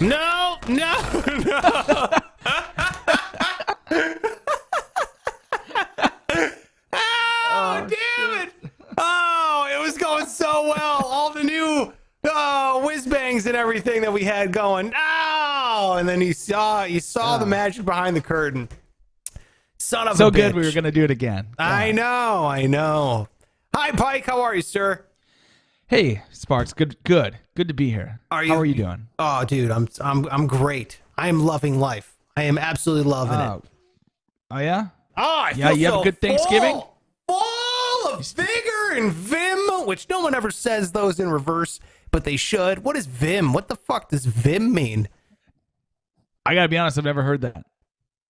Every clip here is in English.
No, no, no. Oh, damn it. Oh, it was going so well. All the new whiz bangs and everything that we had going. Oh, and then you saw the magic behind the curtain. Son of a bitch. So good we were going to do it again. Yeah. I know. Hi, Pike. How are you, sir? Hey, Sparks. Good to be here. How are you doing? Oh, dude, I'm great. I am loving life. I am absolutely loving it. Oh yeah? Oh, I feel you have a good Thanksgiving? Full of vigor and vim, which no one ever says those in reverse, but they should. What is vim? What the fuck does vim mean? I got to be honest, I've never heard that.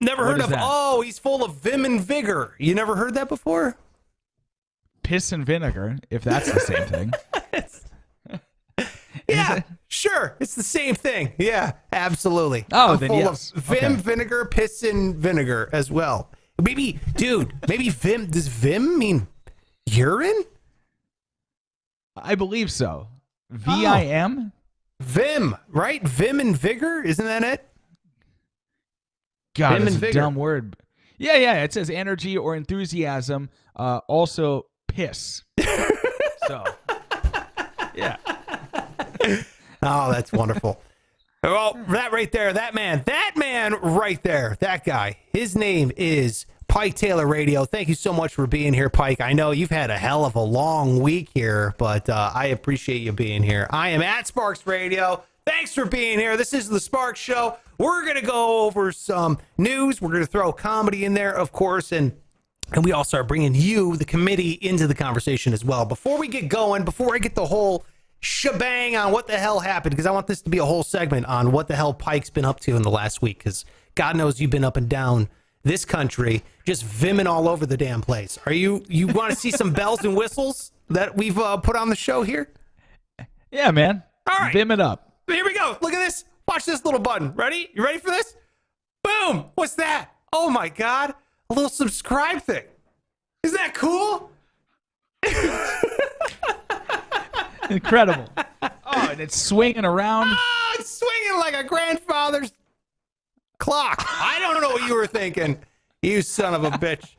Never heard of, that? He's full of vim and vigor. You never heard that before? Piss and vinegar, if that's the same thing. Yeah, sure. It's the same thing. Yeah, absolutely. Oh, I'm then full yes. of vim, vinegar, piss, and vinegar as well. Maybe vim, does vim mean urine? I believe so. V-I-M? Vim, right? Vim and vigor? Isn't that it? God, it's a dumb word. Yeah. It says energy or enthusiasm. Also piss. So, yeah. Oh, that's wonderful. Well, that right there, that man right there, that guy, his name is Pike Taylor Radio. Thank you so much for being here, Pike. I know you've had a hell of a long week here, but I appreciate you being here. I am at Sparks Radio. Thanks for being here. This is the Sparks Show. We're going to go over some news. We're going to throw comedy in there, of course, and we also are bringing you, the committee, into the conversation as well. Before we get going, before I get the whole shebang on what the hell happened, because I want this to be a whole segment on what the hell Pike's been up to in the last week, because God knows you've been up and down this country, just vimming all over the damn place. You want to see some bells and whistles that we've put on the show here? Yeah, man. All right. Vim it up. Here we go. Look at this. Watch this little button. Ready? You ready for this? Boom. What's that? Oh, my God. A little subscribe thing. Isn't that cool? Incredible. Oh, and it's swinging around. Oh, it's swinging like a grandfather's clock. I don't know what you were thinking, you son of a bitch.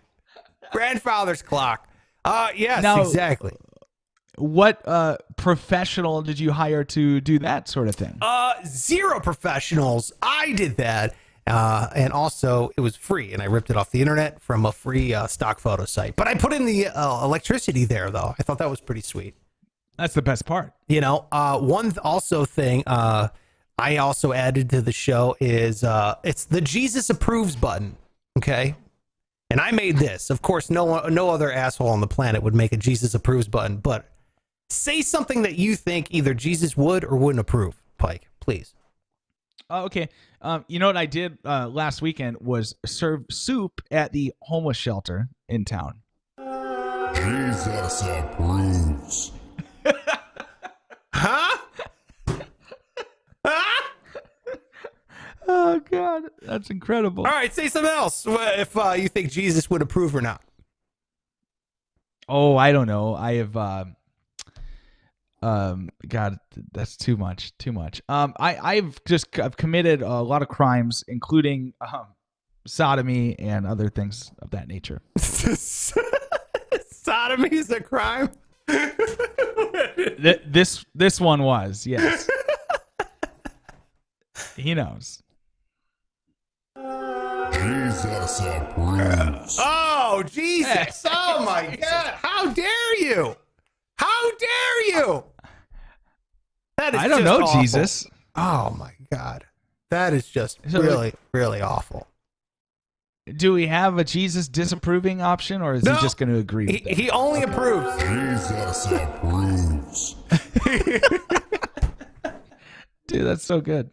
Grandfather's clock. Yes, now, exactly. What professional did you hire to do that sort of thing? Zero professionals. I did that. And also, it was free, and I ripped it off the internet from a free stock photo site. But I put in the electricity there, though. I thought that was pretty sweet. That's the best part. You know, one also thing I also added to the show is it's the Jesus approves button. Okay. And I made this. Of course, no other asshole on the planet would make a Jesus approves button, but say something that you think either Jesus would or wouldn't approve, Pike, please. Okay. You know what I did last weekend was serve soup at the homeless shelter in town. Jesus approves. Huh? Huh? Oh, God. That's incredible. All right, say something else if you think Jesus would approve or not. Oh, I don't know. I have... God, that's too much. I've committed a lot of crimes, including sodomy and other things of that nature. Sodomy is a crime? This one was, yes. He knows. Jesus approves. Oh, Jesus. Oh, my God. How dare you? How dare you? That is I don't just know, awful. Jesus. Oh, my God. That is just really, really awful. Do we have a Jesus disapproving option, or is he just going to agree with that? He only approves. Jesus approves. Dude, that's so good.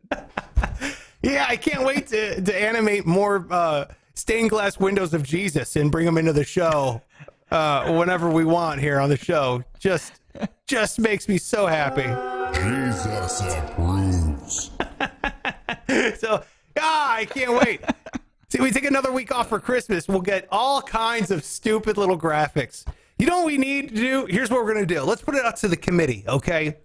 Yeah, I can't wait to animate more stained glass windows of Jesus and bring them into the show whenever we want here on the show. Just makes me so happy. Jesus approves. So, I can't wait. See, we take another week off for Christmas. We'll get all kinds of stupid little graphics. You know what we need to do? Here's what we're going to do. Let's put it up to the committee, okay?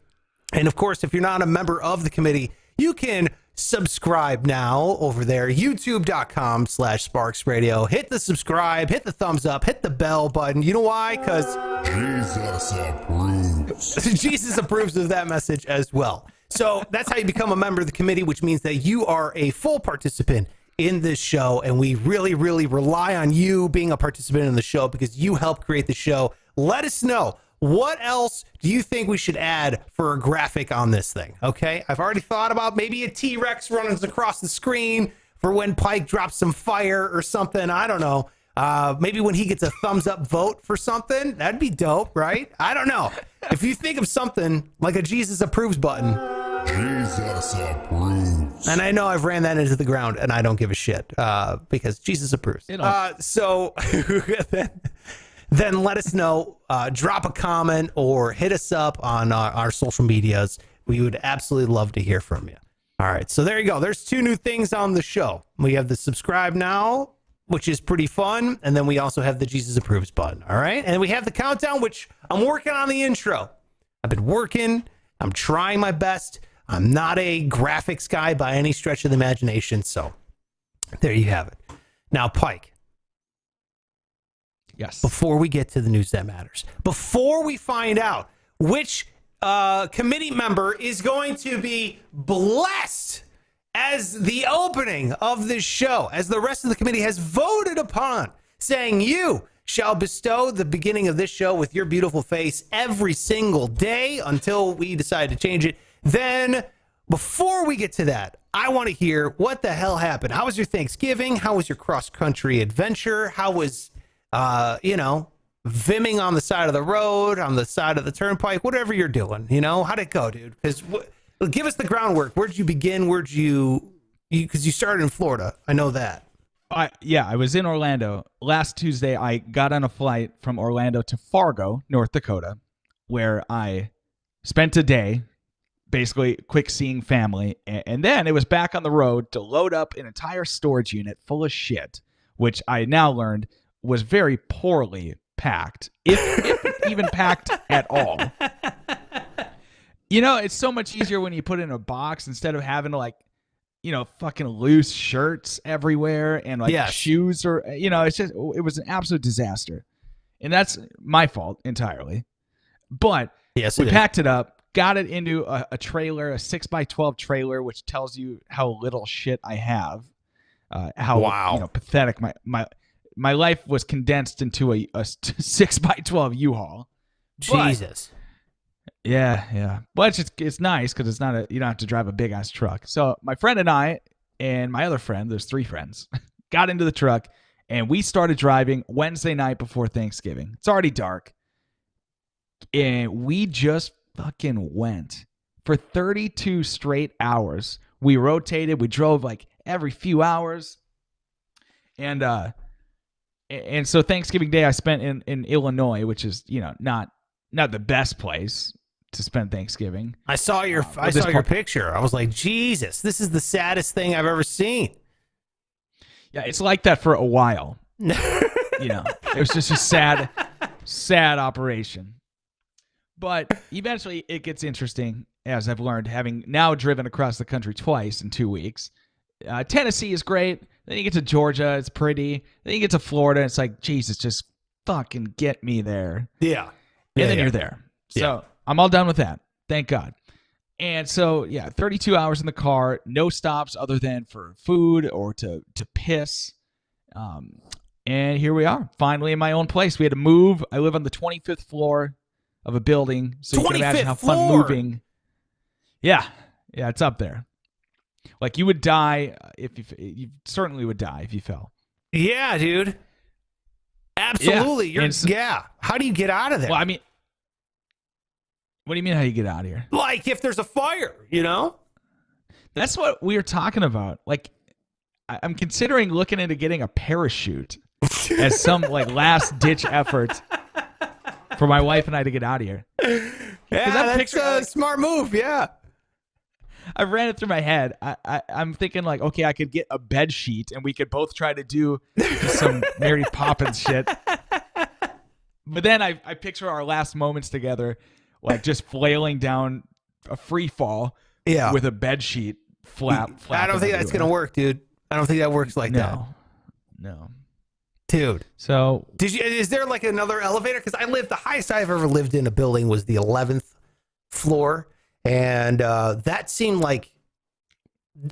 And, of course, if you're not a member of the committee, you can subscribe now over there, youtube.com/Sparks Radio. Hit the subscribe, hit the thumbs up, hit the bell button. You know why? Because Jesus approves. Jesus approves of that message as well. So that's how you become a member of the committee, which means that you are a full participant in this show. And we really, really rely on you being a participant in the show because you help create the show. Let us know. What else do you think we should add for a graphic on this thing? Okay, I've already thought about maybe a T-Rex running across the screen for when Pike drops some fire or something. I don't know. Maybe when he gets a thumbs up vote for something, that'd be dope, right? I don't know. If you think of something like a Jesus approves button. Jesus approves. And I know I've ran that into the ground and I don't give a shit because Jesus approves. So then let us know, drop a comment or hit us up on our social medias. We would absolutely love to hear from you. All right. So there you go. There's 2 new things on the show. We have the subscribe now, which is pretty fun. And then we also have the Jesus approves button. All right. And we have the countdown, which I'm working on the intro. I've been working. I'm trying my best. I'm not a graphics guy by any stretch of the imagination. So there you have it. Now, Pike. Yes. Before we get to the news that matters, before we find out which committee member is going to be blessed as the opening of this show, as the rest of the committee has voted upon, saying you shall bestow the beginning of this show with your beautiful face every single day until we decide to change it, then before we get to that, I want to hear what the hell happened. How was your Thanksgiving? How was your cross-country adventure? How was vimming on the side of the road, on the side of the turnpike, whatever you're doing, how'd it go, dude? Because give us the groundwork. Where'd you begin? Because you started in Florida. I know that. I was in Orlando. Last Tuesday, I got on a flight from Orlando to Fargo, North Dakota, where I spent a day, basically quick seeing family. And then it was back on the road to load up an entire storage unit full of shit, which I now learned was very poorly packed, if even packed at all. It's so much easier when you put it in a box instead of having to fucking loose shirts everywhere and shoes or, it was an absolute disaster. And that's my fault entirely. But yes, we packed it up, got it into a trailer, a 6x12 trailer, which tells you how little shit I have, how pathetic my life was condensed into a 6x12 U-Haul. Jesus. Yeah. But it's nice because it's not you don't have to drive a big ass truck. So my friend and I and my other friend, there's 3 friends, got into the truck and we started driving Wednesday night before Thanksgiving. It's already dark. And we just fucking went for 32 straight hours. We rotated. We drove every few hours. And so Thanksgiving Day I spent in Illinois, which is, not the best place to spend Thanksgiving. I saw your picture. I was like, Jesus, this is the saddest thing I've ever seen. Yeah, it's like that for a while. It was just a sad operation. But eventually it gets interesting, as I've learned, having now driven across the country twice in 2 weeks. Tennessee is great. Then you get to Georgia, it's pretty. Then you get to Florida, it's like, Jesus, just fucking get me there. Yeah. And then you're there. So I'm all done with that. Thank God. And so, 32 hours in the car, no stops other than for food or to piss. And here we are, finally in my own place. We had to move. I live on the 25th floor of a building, so you can imagine how fun moving. Yeah, it's up there. Like you would die if you certainly would die if you fell. Yeah, dude. Absolutely. How do you get out of there? Well, I mean, what do you mean how you get out of here? Like if there's a fire, That's what we were talking about. Like I'm considering looking into getting a parachute as some last ditch effort for my wife and I to get out of here. Yeah, that's a smart move. Yeah. I ran it through my head. I'm thinking okay, I could get a bed sheet and we could both try to do some Mary Poppins shit. But then I picture our last moments together, just flailing down a free fall with a bed sheet flap. I don't think that's going to work, dude. I don't think that works like that. No. Dude. So is there like another elevator? Because the highest I've ever lived in a building was the 11th floor. And that seemed like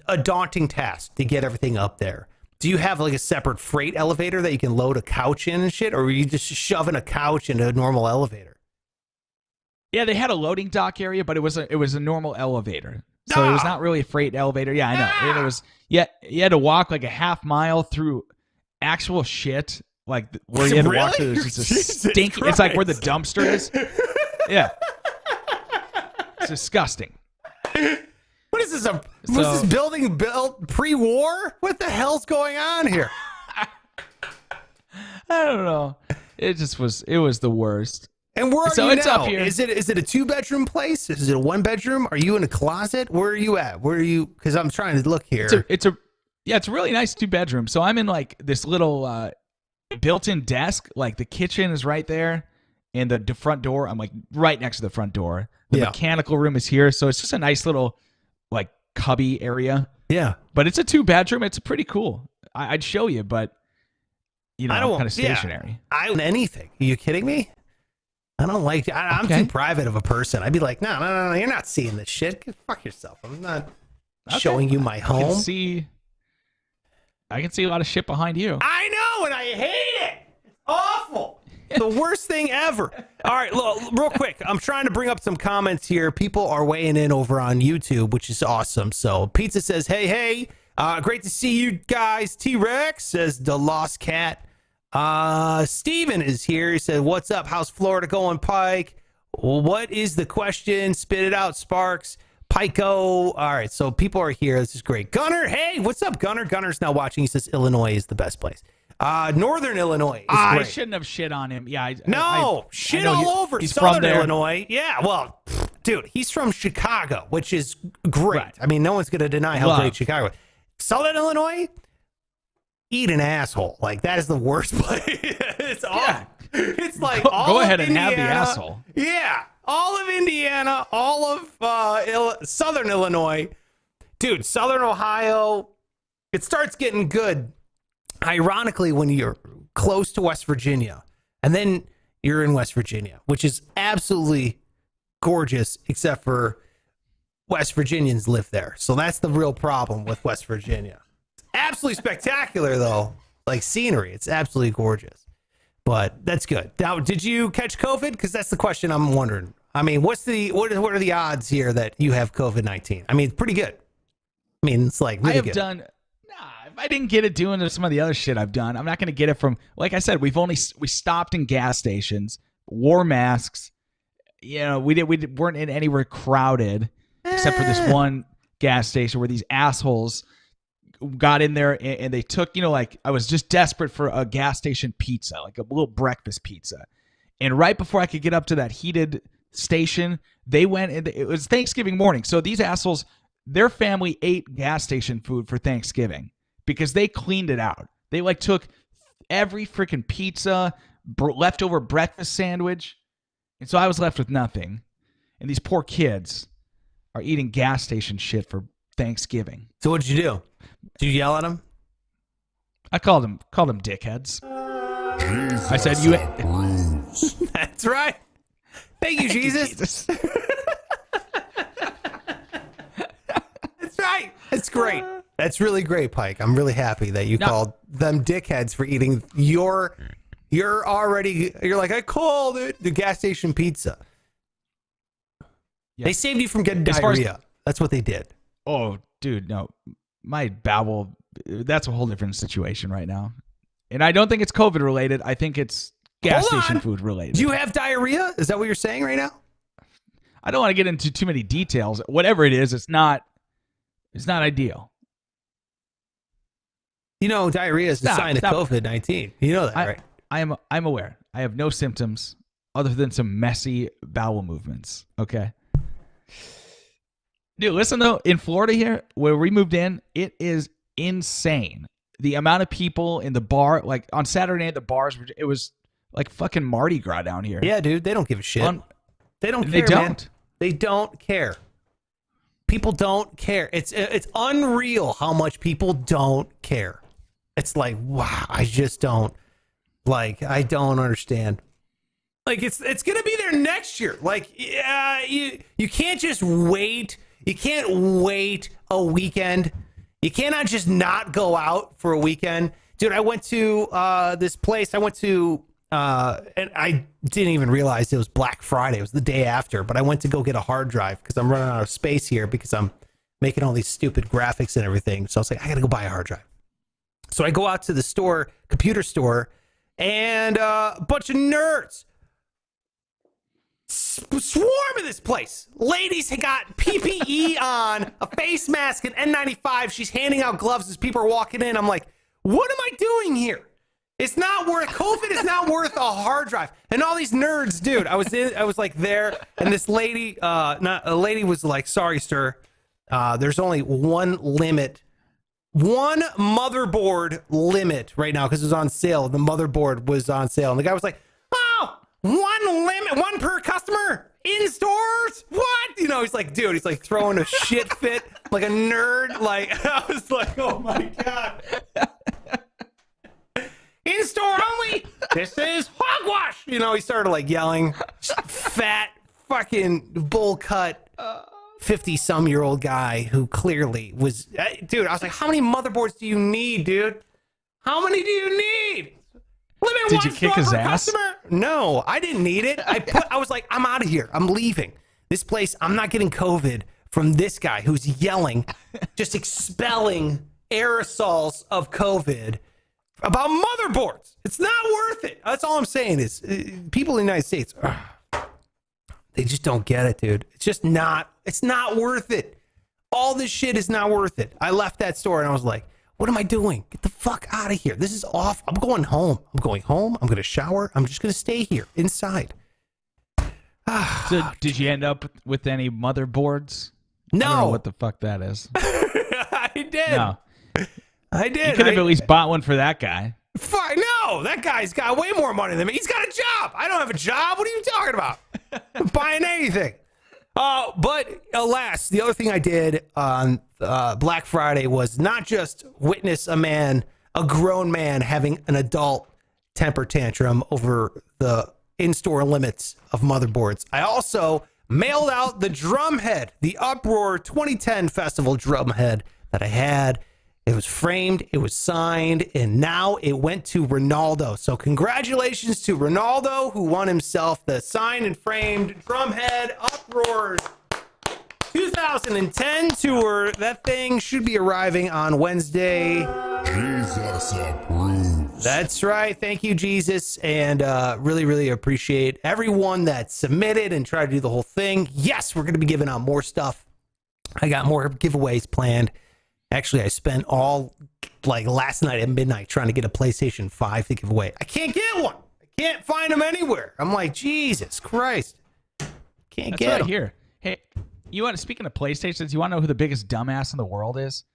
a daunting task to get everything up there. Do you have like a separate freight elevator that you can load a couch in and shit? Or are you just shoving a couch into a normal elevator? Yeah, they had a loading dock area, but it was a normal elevator. So it was not really a freight elevator. Yeah, I know. And it was you had to walk like a half mile through actual shit, like where you had to walk through. There's just a stinky. It's like where the dumpster is. Yeah, it's disgusting. What is this? Was this building built pre-war? What the hell's going on here? I don't know. It just was. It was the worst. And where are so you it's now? Up here. Is it a 2-bedroom place? Is it a 1-bedroom? Are you in a closet? Where are you at? Where are you? Because I'm trying to look here. It's a really nice 2-bedroom. So I'm in like this little built-in desk. Like the kitchen is right there, and the front door. I'm like right next to the front door. The mechanical room is here. So it's just a nice little like cubby area. Yeah, but it's a 2-bedroom. It's pretty cool. I'd show you, but you know, I'm kind of stationary. I don't anything. Are you kidding me? I don't like. I'm too private of a person. I'd be like, no, you're not seeing this shit. Fuck yourself. I'm not showing you my home. I can see a lot of shit behind you. I know, and I hate it. It's awful. The worst thing ever. All right, real quick. I'm trying to bring up some comments here. People are weighing in over on YouTube, which is awesome. So Pizza says, hey, great to see you guys. T-Rex says the lost cat. Steven is here. He said, what's up? How's Florida going, Pike? What is the question? Spit it out, Sparks. Pico. All right, so people are here. This is great. Gunner, hey, what's up, Gunner? Gunner's now watching. He says Illinois is the best place. Northern Illinois is great. I shouldn't have shit on him. Yeah, shit all over. He's Southern from there. Illinois. Yeah, well, dude, he's from Chicago, which is great. Right. I mean, no one's going to deny how great Chicago is. Southern Illinois, eat an asshole. Like, that is the worst place. It's awful. It's like go ahead and Indiana, have the asshole. Yeah, all of Indiana, all of Southern Illinois. Dude, Southern Ohio, it starts getting good. Ironically, when you're close to West Virginia, and then you're in West Virginia, which is absolutely gorgeous, except for West Virginians live there. So that's the real problem with West Virginia. It's absolutely spectacular, though. Like scenery. It's absolutely gorgeous. But that's good. Now, did you catch COVID? Because that's the question I'm wondering. I mean, what are the odds here that you have COVID-19? I mean, it's pretty good. I mean, it's like really good. If I didn't get it doing some of the other shit I've done, I'm not going to get it from, like I said, we stopped in gas stations, wore masks. You know, we weren't in anywhere crowded except for this one gas station where these assholes got in there and they took, you know, like I was just desperate for a gas station pizza, like a little breakfast pizza. And right before I could get up to that heated station, they went and it was Thanksgiving morning. So these assholes, their family ate gas station food for Thanksgiving because they cleaned it out. They like took every freaking pizza, leftover breakfast sandwich. And so I was left with nothing. And these poor kids are eating gas station shit for Thanksgiving. So what did you do? Did you yell at them? I called them dickheads. Jesus, I said, "You." That's right. Thank you, Jesus. That's right. That's great. That's really great, Pike. I'm really happy that you called them dickheads for eating you're like, I called it the gas station pizza. Yeah. They saved you from getting diarrhea. That's what they did. Oh, dude, no. My bowel, that's a whole different situation right now. And I don't think it's COVID related. I think it's gas station food related. Do you have diarrhea? Is that what you're saying right now? I don't want to get into too many details. Whatever it is, it's not ideal. You know, diarrhea is a sign of COVID-19. You know that, right? I'm aware. I have no symptoms other than some messy bowel movements. Okay. Dude, listen though, in Florida here, where we moved in, it is insane. The amount of people in the bar, like on Saturday night, the bars, it was like fucking Mardi Gras down here. Yeah, dude, they don't give a shit. They don't care, They don't. Man. They don't care. People don't care. It's unreal how much people don't care. It's like, wow, I just don't. Like, I don't understand. Like, it's gonna be there next year. Like, yeah, you can't just wait. You can't wait a weekend. You cannot just not go out for a weekend. Dude, I went to this place. I went to and I didn't even realize it was Black Friday. It was the day after, but I went to go get a hard drive because I'm running out of space here because I'm making all these stupid graphics and everything. So I was like, I gotta go buy a hard drive. So I go out to the store, computer store, and a bunch of nerds swarm in this place. Ladies got PPE on, a face mask, an N95. She's handing out gloves as people are walking in. I'm like, what am I doing here? It's not worth, COVID is not worth a hard drive. And all these nerds, dude, I was like there, and this lady, a lady was like, sorry, sir, there's only one motherboard limit right now because it was on sale. The motherboard was on sale. And the guy was like, oh, one per customer in stores? What? You know, he's like, dude, he's like throwing a shit fit like a nerd. Like, I was like, oh my God. In store only. This is hogwash. You know, he started like yelling. Fat fucking bull cut 50-some-year-old guy who clearly was, dude, I was like, how many motherboards do you need, dude? How many do you need? Did you kick his ass? Customer? No, I didn't need it. I was like, I'm out of here. I'm leaving this place. I'm not getting COVID from this guy who's yelling, just expelling aerosols of COVID about motherboards. It's not worth it. That's all I'm saying is people in the United States, they just don't get it, dude. It's not worth it. All this shit is not worth it. I left that store and I was like, what am I doing? Get the fuck out of here. This is off. I'm going home. I'm going to shower. I'm just going to stay here inside. So did you end up with any motherboards? No. I don't know what the fuck that is. I did. No. I did. You could have at least bought one for that guy. Fuck no, that guy's got way more money than me. He's got a job. I don't have a job. What are you talking about? I'm buying anything. But alas, the other thing I did on Black Friday was not just witness a grown man having an adult temper tantrum over the in-store limits of motherboards. I also mailed out the drumhead, the Uproar 2010 Festival drumhead that I had. It was framed, it was signed, and now it went to Ronaldo. So congratulations to Ronaldo, who won himself the signed and framed drumhead Uproar 2010 tour. That thing should be arriving on Wednesday. Jesus approves. That's right. Thank you, Jesus. And really, really appreciate everyone that submitted and tried to do the whole thing. Yes, we're going to be giving out more stuff. I got more giveaways planned. Actually, I spent all like last night at midnight trying to get a PlayStation 5 to give away. I can't get one. I can't find them anywhere. I'm like, Jesus Christ. Can't get them. Here. Hey, speaking of PlayStations, you want to know who the biggest dumbass in the world is?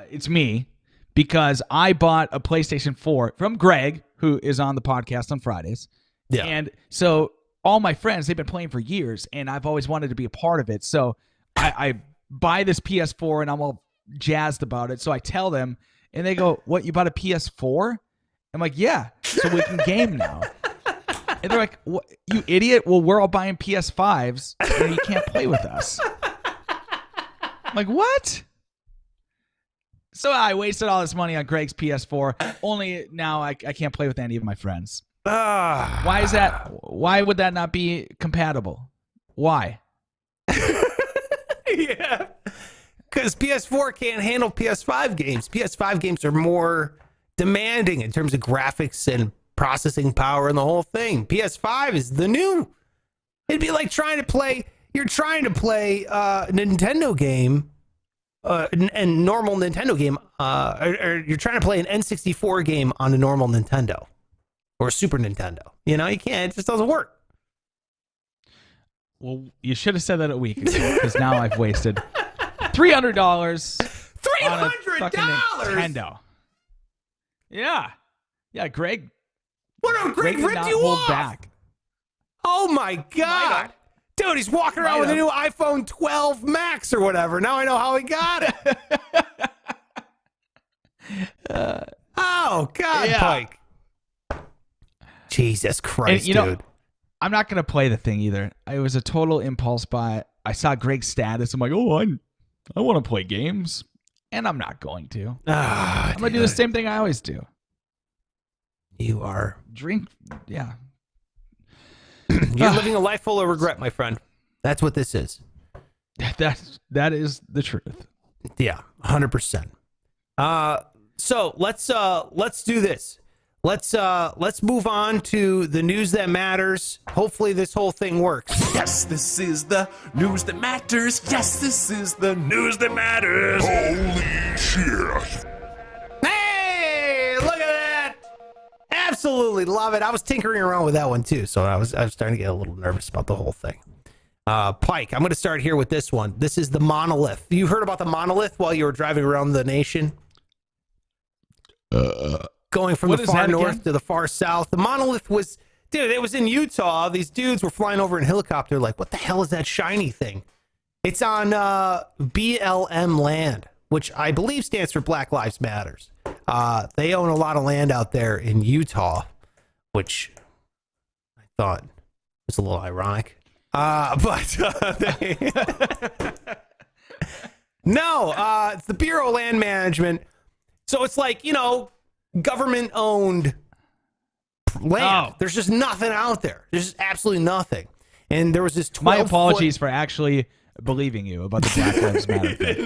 It's me, because I bought a PlayStation 4 from Greg, who is on the podcast on Fridays. Yeah. And so all my friends, they've been playing for years, and I've always wanted to be a part of it. So I buy this PS4, and I'm all jazzed about it. So I tell them, and they go, what, you bought a PS4? I'm like, yeah, so we can game now. And they're like, what, you idiot? Well, we're all buying PS5s and you can't play with us. I'm like, what? So I wasted all this money on Greg's PS4. Only now I can't play with any of my friends. Why is that? Why would that not be compatible? Why? Yeah. Because PS4 can't handle PS5 games. PS5 games are more demanding in terms of graphics and processing power and the whole thing. PS5 is the new. It'd be like you're trying to play a Nintendo game, and normal Nintendo game, or you're trying to play an N64 game on a normal Nintendo or Super Nintendo. You know, you can't. It just doesn't work. Well, you should have said that a week ago, because now I've wasted $300. $300? Nintendo. Yeah. Yeah, Greg. What? Greg ripped you hold off. Back. Oh my God. Dude, he's walking around with a new iPhone 12 Max or whatever. Now I know how he got it. Oh, God, Yeah. Pike. Jesus Christ, And, dude. I'm not going to play the thing either. It was a total impulse buy. I saw Greg's status. I'm like, oh, I want to play games. And I'm not going to. I'm going to do the same thing I always do. You are. Drink. Yeah. You're living a life full of regret, my friend. That's what this is. That is the truth. Yeah, 100%. So let's do this. Let's move on to the news that matters. Hopefully this whole thing works. Yes, this is the news that matters. Yes, this is the news that matters. Holy shit. Hey, look at that. Absolutely love it. I was tinkering around with that one too, so I was starting to get a little nervous about the whole thing. Pike, I'm going to start here with this one. This is the monolith. You heard about the monolith while you were driving around the nation? Going from the far north to the far south. The monolith was, dude, it was in Utah. These dudes were flying over in a helicopter like, what the hell is that shiny thing? It's on BLM land, which I believe stands for Black Lives Matters. They own a lot of land out there in Utah, which I thought was a little ironic. No, it's the Bureau of Land Management. So it's like, government-owned land. Oh. There's just nothing out there. There's just absolutely nothing. And there was this 12 My apologies for actually believing you about the Black Lives Matter thing.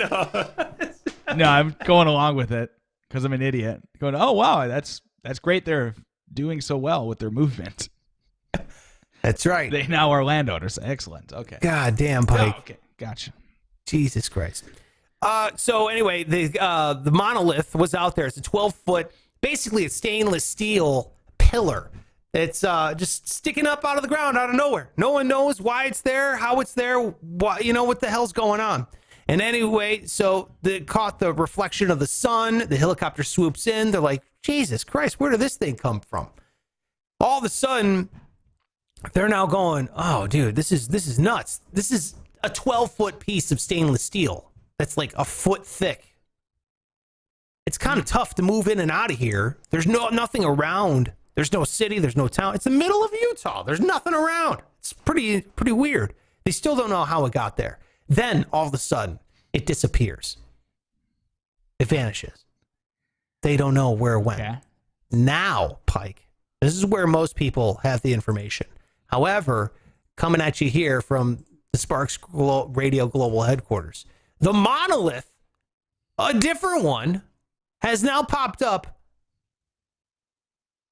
No, I'm going along with it because I'm an idiot. Going, oh, wow, that's great. They're doing so well with their movement. That's right. They now are landowners. Excellent. Okay. God damn, Pike. Oh, okay. Gotcha. Jesus Christ. So anyway, the monolith was out there. It's a 12-foot, basically a stainless steel pillar. It's just sticking up out of the ground out of nowhere. No one knows why it's there, how it's there, what the hell's going on. And anyway, so they caught the reflection of the sun. The helicopter swoops in. They're like, Jesus Christ, where did this thing come from? All of a sudden, they're now going, oh, dude, this is nuts. This is a 12-foot piece of stainless steel that's like a foot thick. It's kind of tough to move in and out of here. There's nothing around. There's no city. There's no town. It's the middle of Utah. There's nothing around. It's pretty weird. They still don't know how it got there. Then all of a sudden, it disappears. It vanishes. They don't know where it went. Okay. Now, Pike, this is where most people have the information. However, coming at you here from the Sparks Radio Global headquarters, the monolith, a different one, has now popped up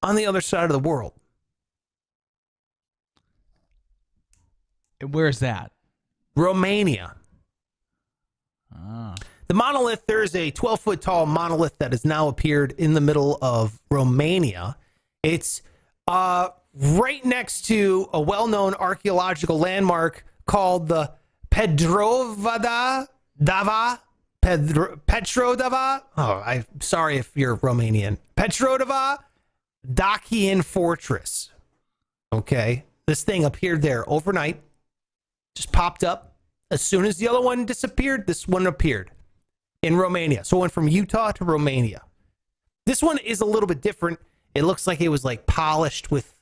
on the other side of the world. And where's that? Romania. Ah. The monolith, there's a 12-foot tall monolith that has now appeared in the middle of Romania. It's right next to a well-known archaeological landmark called the Petrodava. Oh, I'm sorry if you're Romanian. Petrodava Dacian Fortress. Okay. This thing appeared there overnight. Just popped up. As soon as the other one disappeared, this one appeared in Romania. So it went from Utah to Romania. This one is a little bit different. It looks like it was like polished with,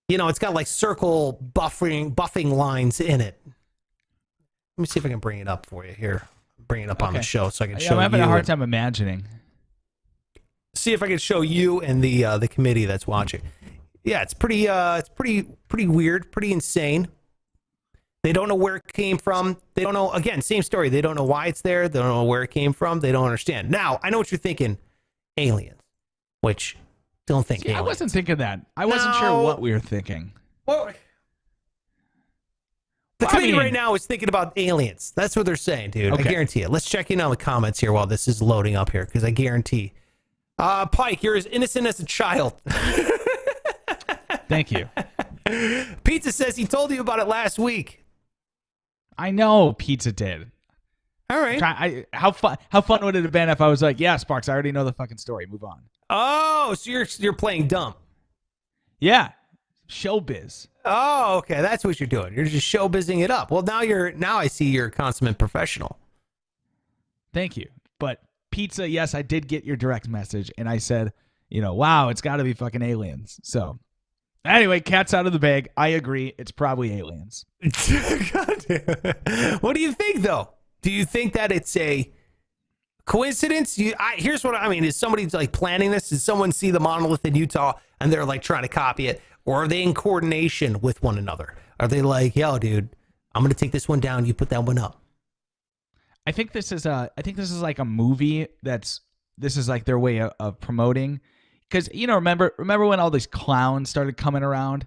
it's got like circle buffing lines in it. Let me see if I can bring it up for you here. Bring it up on the show so I can show you. I'm having a hard time imagining. See if I can show you and the committee that's watching. Yeah, it's pretty weird, pretty insane. They don't know where it came from. They don't know, again, same story. They don't know why it's there. They don't know where it came from. They don't understand. Now, I know what you're thinking. Aliens. Which, don't think aliens. I wasn't thinking that. I wasn't sure what we were thinking. Well, the committee right now is thinking about aliens. That's what they're saying, dude. Okay. I guarantee it. Let's check in on the comments here while this is loading up here, because I guarantee. Pike, you're as innocent as a child. Thank you. Pizza says he told you about it last week. I know Pizza did. All right. How fun would it have been if I was like, yeah, Sparks, I already know the fucking story. Move on. Oh, so you're playing dumb. Yeah. Showbiz. Oh, okay. That's what you're doing. You're just showbizzing it up. Well, now I see you're a consummate professional. Thank you. But pizza, yes, I did get your direct message, and I said, wow, it's got to be fucking aliens. So anyway, cat's out of the bag. I agree. It's probably aliens. God damn. What do you think, though? Do you think that it's a coincidence? Here's what I mean. Is somebody like planning this? Did someone see the monolith in Utah and they're like trying to copy it? Or are they in coordination with one another? Are they like, yo, dude, I'm going to take this one down. You put that one up. I think this is like a movie this is like their way of promoting. Because, remember when all these clowns started coming around?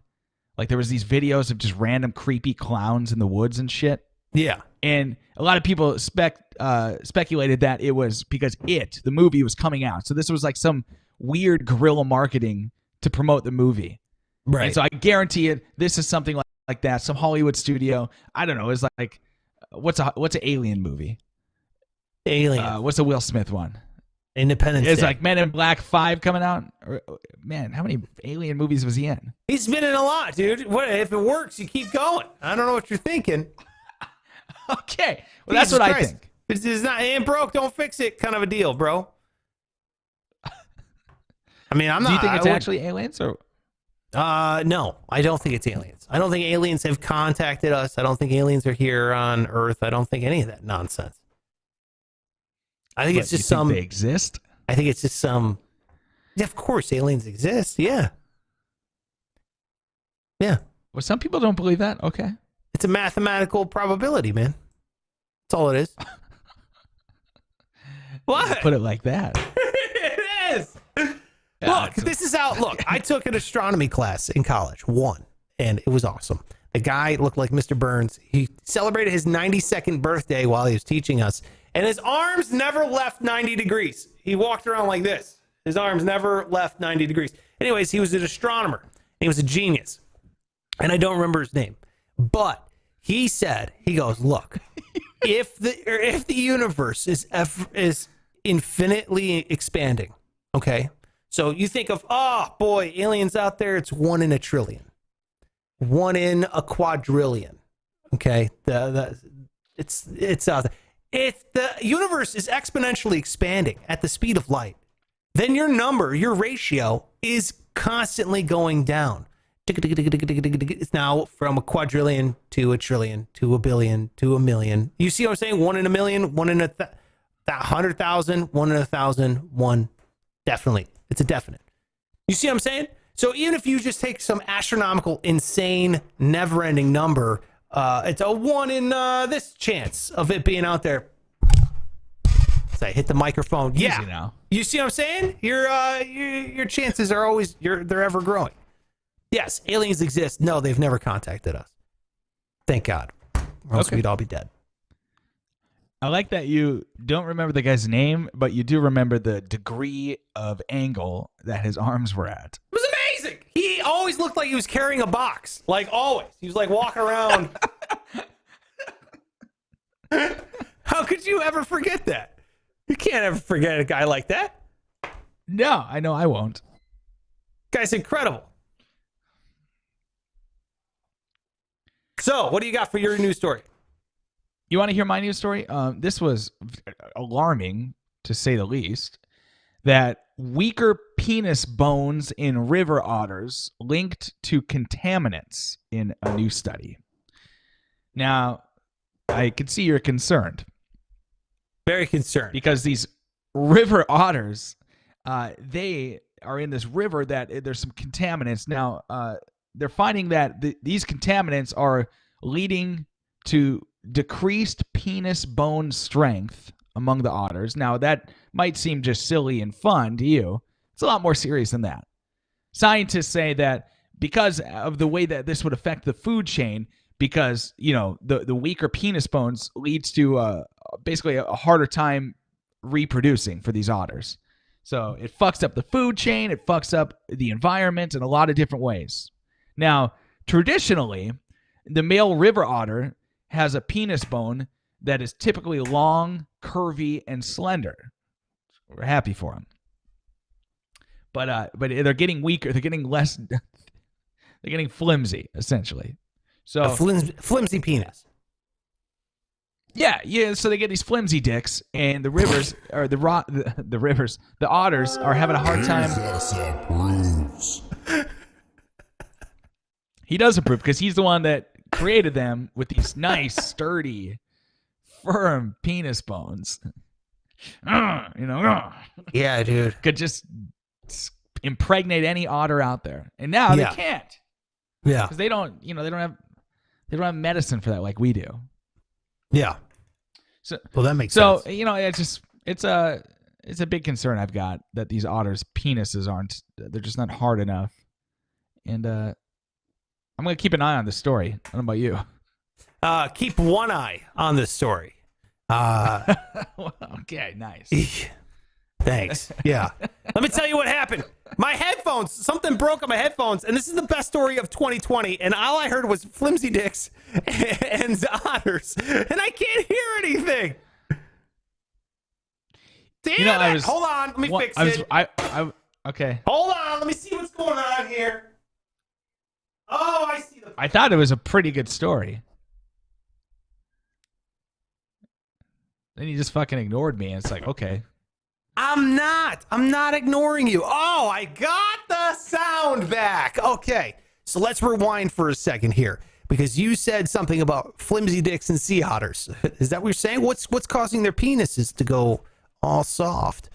Like there was these videos of just random creepy clowns in the woods and shit. Yeah. And a lot of people speculated that it was because the movie was coming out. So this was like some weird guerrilla marketing to promote the movie. Right. And so I guarantee it, this is something like that. Some Hollywood studio, I don't know, is like, what's an alien movie? Alien. What's a Will Smith one? Independence It's Day. like Men in Black 5 coming out. Man, how many alien movies was he in? He's been in a lot, dude. What if it works? You keep going. I don't know what you're thinking. Okay, well that's what I think. This is not ain't broke, don't fix it, kind of a deal, bro. I mean, I'm not. Do you think it's actually aliens or? No, I don't think it's aliens. I don't think aliens have contacted us. I don't think aliens are here on Earth. I don't think any of that nonsense. I think it's just some. They exist. I think it's just some. Yeah, of course, aliens exist. Yeah. Yeah. Well, some people don't believe that. Okay. It's a mathematical probability, man. That's all it is. What? Put it like that. It is. Look, this is how. Look, I took an astronomy class in college, and it was awesome. The guy looked like Mr. Burns. He celebrated his 92nd birthday while he was teaching us, and his arms never left 90 degrees. He walked around like this. His arms never left 90 degrees. Anyways, he was an astronomer. He was a genius, and I don't remember his name, but he said, he goes, look, if the universe is infinitely expanding, okay. So you think of, oh boy, aliens out there, it's 1 in a trillion. 1 in a quadrillion. Okay. It's out there. If the universe is exponentially expanding at the speed of light, then your ratio is constantly going down. It's now from a quadrillion to a trillion to a billion to a million. You see what I'm saying? 1 in a million, 1 in 100,000, 1 in 1,000, 1 definitely. It's a definite. You see what I'm saying? So even if you just take some astronomical, insane, never-ending number, it's a 1 in this chance of it being out there. So I hit the microphone. Easy Yeah. now. You see what I'm saying? Your chances are always they're ever growing. Yes, aliens exist. No, they've never contacted us. Thank God. Or else we'd all be dead. I like that you don't remember the guy's name, but you do remember the degree of angle that his arms were at. It was amazing. He always looked like he was carrying a box. Like always. He was like walking around. How could you ever forget that? You can't ever forget a guy like that. No, I know I won't. Guy's incredible. So, what do you got for your news story? You want to hear my news story? This was alarming, to say the least, that weaker penis bones in river otters linked to contaminants in a new study. Now, I can see you're concerned. Very concerned. Because these river otters, they are in this river that there's some contaminants. Now, they're finding that these contaminants are leading to decreased penis bone strength among the otters. Now, that might seem just silly and fun to you. It's a lot more serious than that. Scientists say that because of the way that this would affect the food chain, because, the weaker penis bones leads to basically a harder time reproducing for these otters. So it fucks up the food chain, it fucks up the environment in a lot of different ways. Now, traditionally, the male river otter has a penis bone that is typically long, curvy, and slender. We're happy for them. But they're getting weaker. They're getting less. They're getting flimsy, essentially. So A flimsy penis. yeah. So they get these flimsy dicks, and the rivers or the otters are having a hard time. Jesus approves. He does approve because he's the one that created them with these nice, sturdy, firm penis bones. Yeah, dude. Could just impregnate any otter out there, and now Yeah. they can't Yeah. because they don't have medicine for that like we do. Yeah. So Well, that makes so sense. it's a big concern I've got that these otters' penises they're just not hard enough, and I'm gonna keep an eye on this story. I don't know about you. Keep one eye on this story. Okay, nice. Thanks. Yeah. Let me tell you what happened. My headphones, something broke on my headphones, and this is the best story of 2020, and all I heard was flimsy dicks and otters, and I can't hear anything. Damn it. Hold on. Let me fix it. Okay. Hold on. Let me see what's going on here. Oh, I see the... I thought it was a pretty good story. Then you just fucking ignored me, and it's like, okay. I'm not ignoring you. Oh, I got the sound back. Okay. So let's rewind for a second here because you said something about flimsy dicks and sea otters. Is that what you're saying? What's causing their penises to go all soft?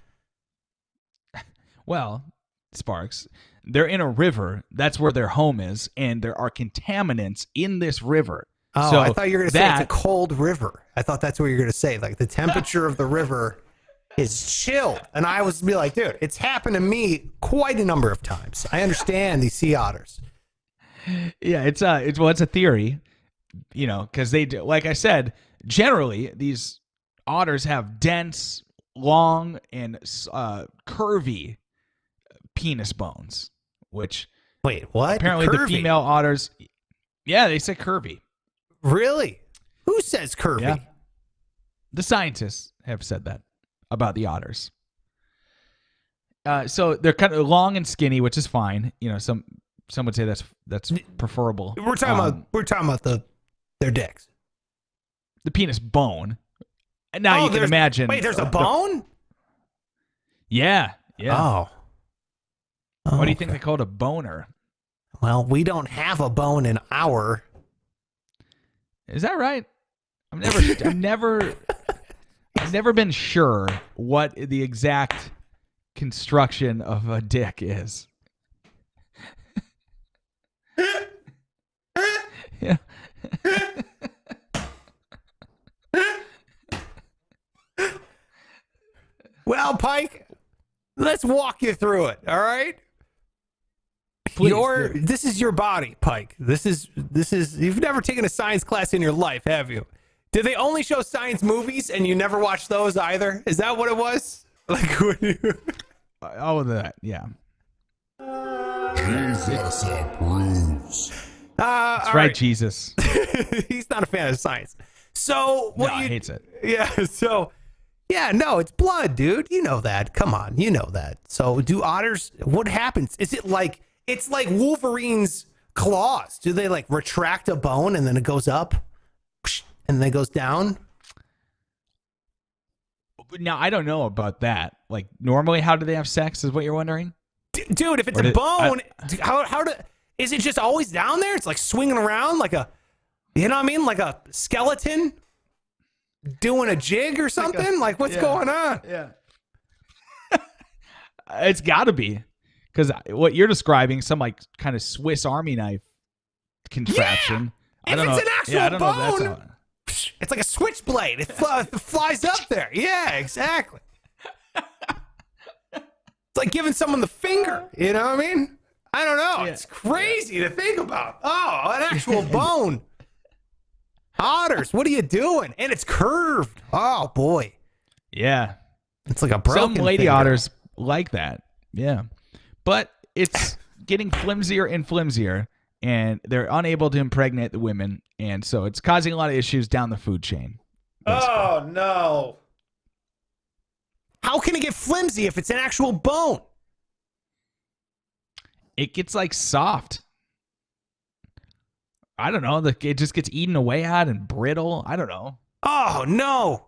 Well, Sparks, they're in a river. That's where their home is, and there are contaminants in this river. Oh, so I thought you were going to say it's a cold river. I thought that's what you were going to say. Like the temperature of the river is chilled. And I was be like, dude, it's happened to me quite a number of times. I understand these sea otters. Yeah, it's a theory, because they do, like I said, generally these otters have dense, long, and curvy penis bones, which Wait, what? apparently Curvy? the female otters, yeah, they say curvy. Really? Who says curvy? Yeah. The scientists have said that about the otters. So they're kind of long and skinny, which is fine. Some would say that's preferable. We're talking about their dicks. The penis bone. And now you can imagine. Wait, there's a bone? Yeah. Oh. What do you think they call it, a boner? Well, we don't have a bone in our. Is that right? I've never been sure what the exact construction of a dick is. Yeah. Well, Pike, let's walk you through it. All right. Please, This is your body, Pike. This is. You've never taken a science class in your life, have you? Did they only show science movies and you never watched those either? Is that what it was? Like when you... all of that, yeah. Jesus approves. That's right, Jesus. He's not a fan of science. So what He hates it. Yeah. So yeah, no, it's blood, dude. You know that. Come on, you know that. So do otters? What happens? Is it like it's like Wolverine's claws? Do they like retract a bone and then it goes up? And then it goes down. Now, I don't know about that. Like, normally, how do they have sex is what you're wondering? Dude, if it's a bone, is it just always down there? It's like swinging around like a, you know what I mean? Like a skeleton doing a jig or something? Like what's going on? Yeah. It's got to be. Because what you're describing, some like kind of Swiss Army knife contraption. Yeah. I don't If know. it's an actual I don't know if bone, that's how... It's like a switchblade. It flies up there. Yeah, exactly. It's like giving someone the finger. You know what I mean? I don't know. Yeah. It's crazy to think about. Oh, an actual bone. Otters, what are you doing? And it's curved. Oh, boy. Yeah. It's like a broken Some lady finger. otters like that. Yeah. But it's getting flimsier and flimsier, and they're unable to impregnate the women, and so it's causing a lot of issues down the food chain. Basically. Oh, no. How can it get flimsy if it's an actual bone? It gets like soft. I don't know. It just gets eaten away at and brittle. I don't know. Oh no,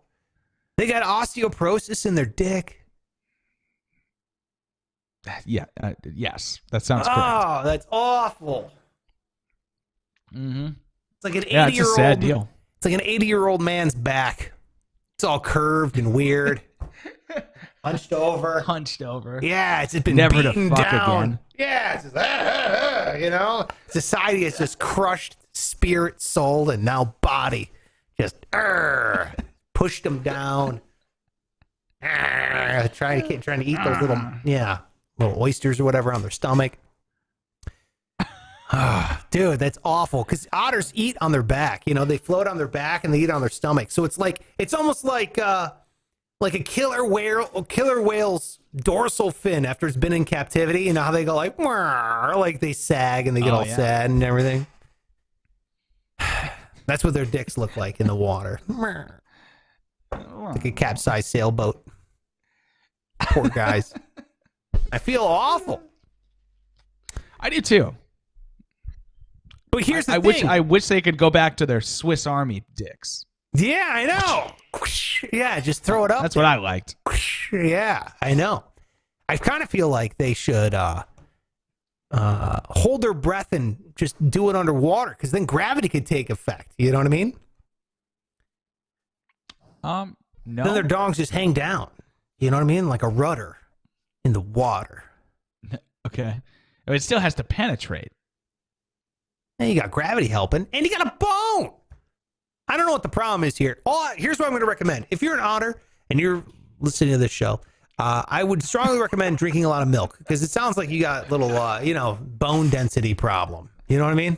they got osteoporosis in their dick. Yeah. Yes, that sounds correct. Oh, that's awful. Mm-hmm. It's like an 80-year-old. Yeah, it's a sad deal. It's like an 80-year-old man's back. It's all curved and weird. Hunched over. Hunched over. Yeah, it's been Never to beaten fuck down. again. Yeah, it's just, you know, society has just crushed spirit, soul, and now body. Just pushed them down. Trying to eat those little oysters or whatever on their stomach. Dude, that's awful. Because otters eat on their back. You know, they float on their back and they eat on their stomach. So it's almost like a killer whale's dorsal fin after it's been in captivity. You know how they go like they sag and they get all sad and everything. That's what their dicks look like in the water. Like a capsized sailboat. Poor guys. I feel awful. I do too. But here's the thing. I wish they could go back to their Swiss Army dicks. Yeah, I know. Yeah, just throw it up. That's what I liked. Yeah, I know. I kind of feel like they should hold their breath and just do it underwater, because then gravity could take effect. You know what I mean? No. Then their dongs just hang down. You know what I mean? Like a rudder in the water. Okay. It still has to penetrate. And you got gravity helping, and you got a bone. I don't know what the problem is here. Here's what I'm going to recommend. If you're an otter and you're listening to this show, I would strongly recommend drinking a lot of milk, because it sounds like you got a little, bone density problem. You know what I mean?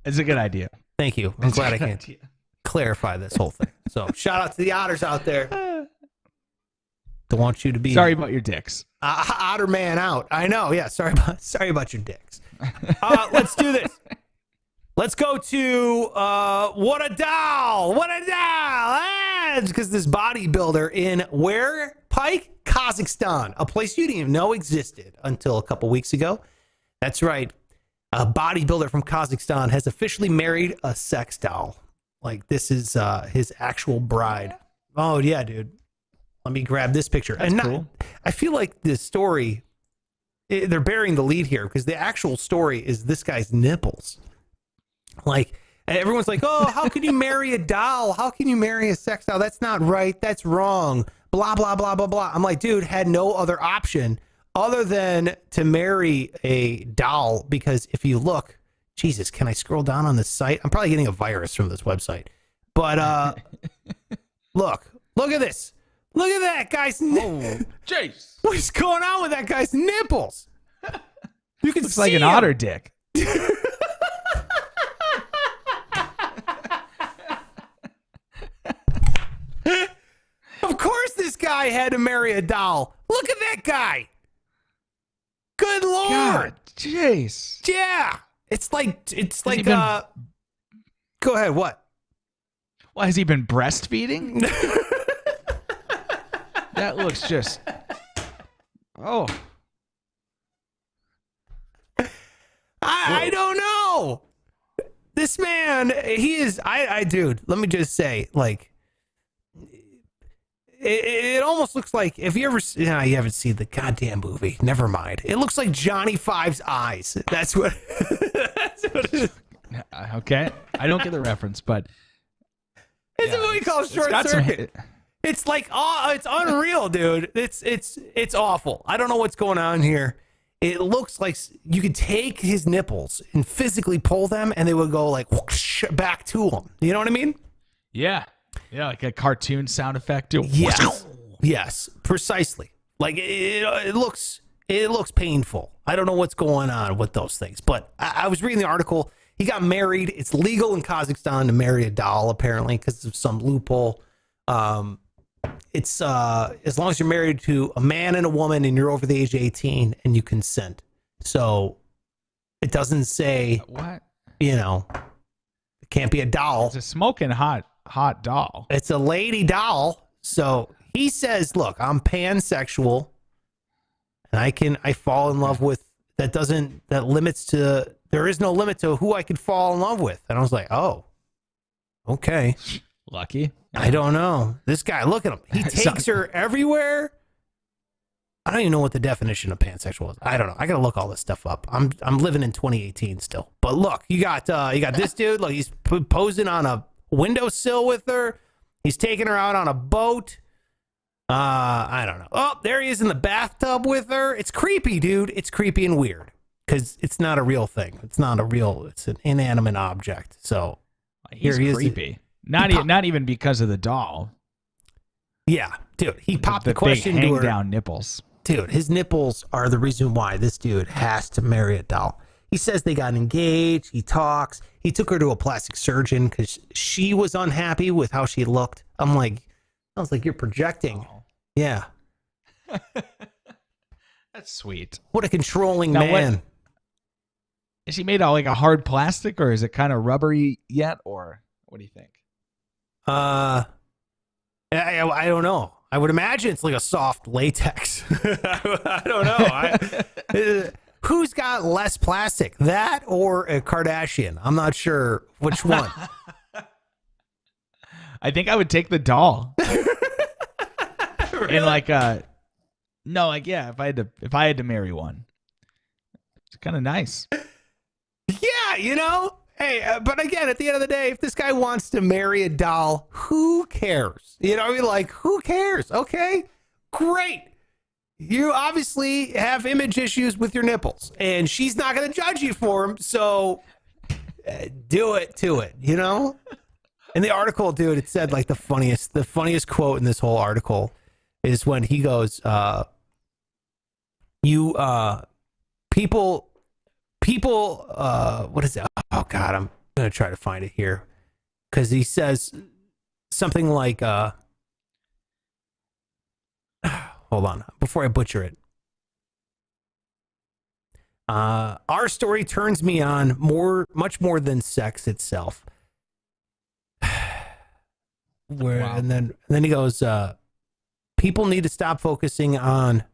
It's a good idea. Thank you. I'm glad I can clarify this whole thing. So shout out to the otters out there. Don't want you to be sorry about your dicks. Otter man out. I know. Yeah. Sorry about your dicks. Let's do this. Let's go to what a doll. Because this bodybuilder in where? Pike, Kazakhstan, a place you didn't even know existed until a couple weeks ago. That's right. A bodybuilder from Kazakhstan has officially married a sex doll. Like, this is his actual bride. Oh yeah, dude. Let me grab this picture. That's cool. I feel like this story, they're burying the lead here, because the actual story is this guy's nipples. Like, everyone's like, oh, how can you marry a doll? How can you marry a sex doll? That's not right. That's wrong. Blah, blah, blah, blah, blah. I'm like, dude, had no other option other than to marry a doll, because if you look, Jesus, can I scroll down on this site? I'm probably getting a virus from this website. But look at this. Look at that guy's Jeez. What is going on with that guy's nipples? You can Looks see like an him. otter dick. Of course this guy had to marry a doll. Look at that guy. Good Lord. God, jeez. Yeah. It's like he been- go ahead, what? Well, has he been breastfeeding? That looks just. Oh. I don't know. This man, he is. Dude. Let me just say, like, it almost looks like, if you ever, you haven't seen the goddamn movie. Never mind. It looks like Johnny Five's eyes. That's what. That's what it is. Okay, I don't get the reference, but It's a movie called Short Circuit. It's like, it's unreal, dude. It's awful. I don't know what's going on here. It looks like you could take his nipples and physically pull them, and they would go like whoosh, back to him. You know what I mean? Yeah, like a cartoon sound effect too. Yes, precisely. Like it looks painful. I don't know what's going on with those things, but I was reading the article. He got married. It's legal in Kazakhstan to marry a doll, apparently, because of some loophole. It's as long as you're married to a man and a woman and you're over the age of 18 and you consent. So it doesn't say what, it can't be a doll. It's a smoking hot doll. It's a lady doll. So he says, look, I'm pansexual and I fall in love with, that limits to, there is no limit to who I could fall in love with. And I was like, oh, okay. Lucky. I don't know. This guy, look at him. He takes her everywhere. I don't even know what the definition of pansexual is. I don't know. I gotta look all this stuff up. I'm living in 2018 still. But look, you got this dude. Look, he's posing on a windowsill with her. He's taking her out on a boat. I don't know. Oh, there he is in the bathtub with her. It's creepy, dude. It's creepy and weird because it's not a real thing. It's an inanimate object. So he's creepy. Not even because of the doll. Yeah, dude. He popped the big question to her. Hang-down nipples. Dude, his nipples are the reason why this dude has to marry a doll. He says they got engaged. He talks. He took her to a plastic surgeon because she was unhappy with how she looked. I was like, you're projecting. Oh. Yeah. That's sweet. What a controlling man. Is she made out like a hard plastic, or is it kind of rubbery yet, or what do you think? I don't know. I would imagine it's like a soft latex. I don't know. Who's got less plastic, that or a Kardashian? I'm not sure which one. I think I would take the doll. Really? And if I had to marry one, it's kind of nice. Yeah, hey, but again, at the end of the day, if this guy wants to marry a doll, who cares? Who cares? Okay, great. You obviously have image issues with your nipples, and she's not going to judge you for them, so do it to it, In the article, dude, it said the funniest quote in this whole article is when he goes, people, what is it? Oh God, I'm going to try to find it here. Cause he says something like, hold on, before I butcher it. Our story turns me on much more than sex itself. Wow. And then he goes, people need to stop focusing on